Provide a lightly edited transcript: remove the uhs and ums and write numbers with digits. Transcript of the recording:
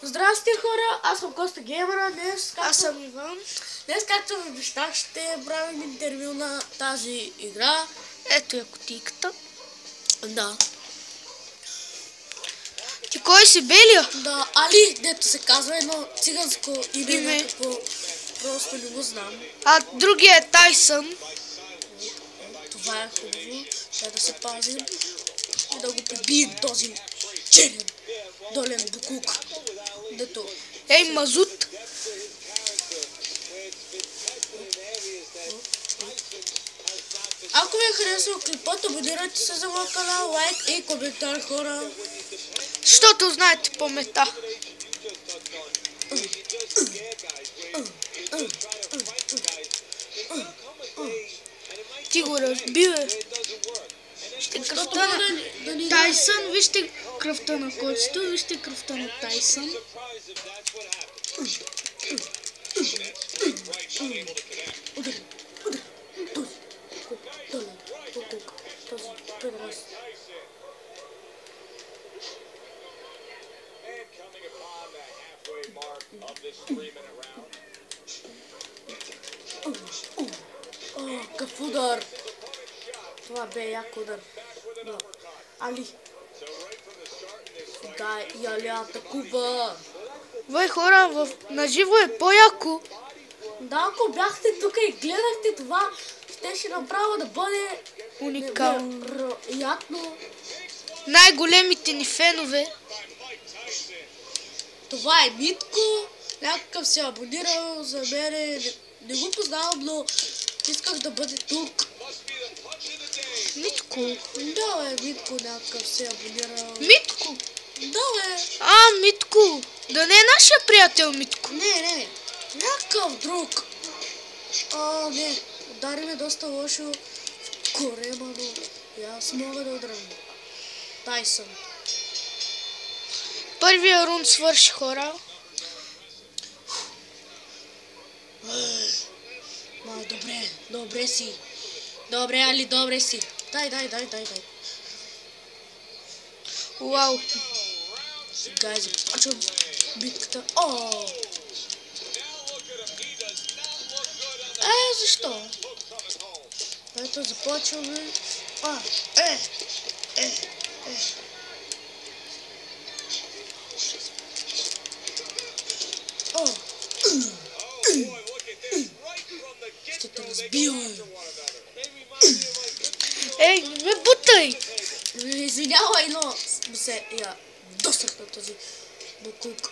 Здрасти хора, аз съм Коста Геймера. Аз съм Иван. Днес, както ви обещах, ще правим интервю на тази игра. Ето я кутийката. Да. Ти кой си, Белия? Да, Али, дето се казва, едно циганско име, Име. някакво, просто не го знам. А другия е Тайсън. Това е хубаво, трябва да се пазим и да го прибием този черен долен букук. Дето. Ей, Мазут. Ако ви е харесал клипът, абонирайте се за моя канал, лайк и коментар, хора. Защото знаете памета. Ти го разби, бе. Вижте кръвта на Тайсън, вижте кръвта на котето, вижте кръвта на Тайсън. Какъв удар! Това бе як удар. Да. Али. Дай, Али атакува. Бе, хора, на живо е по-яко. Да, ако бяхте тук и гледахте това, щеше направо да бъде Уникално. невероятно. Най-големите ни фенове. Това е Митко. Някакъв се абонирал за мене. Не го познавам, но исках да бъде тук. Митко. Да, бе, Митко някакъв се абонирал. Митко? Да, бе. Митко. Да не е нашия приятел Митко. Не. Някакъв друг. Не. Удари ме доста лошо в корема, но и аз мога да удрям. Тайсън. Първия рунд свърши, хора. Добре си. Добре, Али, добре си. Дай. Уау. Сега започвам битката. Защо? Ето, започваме. Ще те разбия. Ей, не ме бутай! Извинявай, но се я досъх на този букук.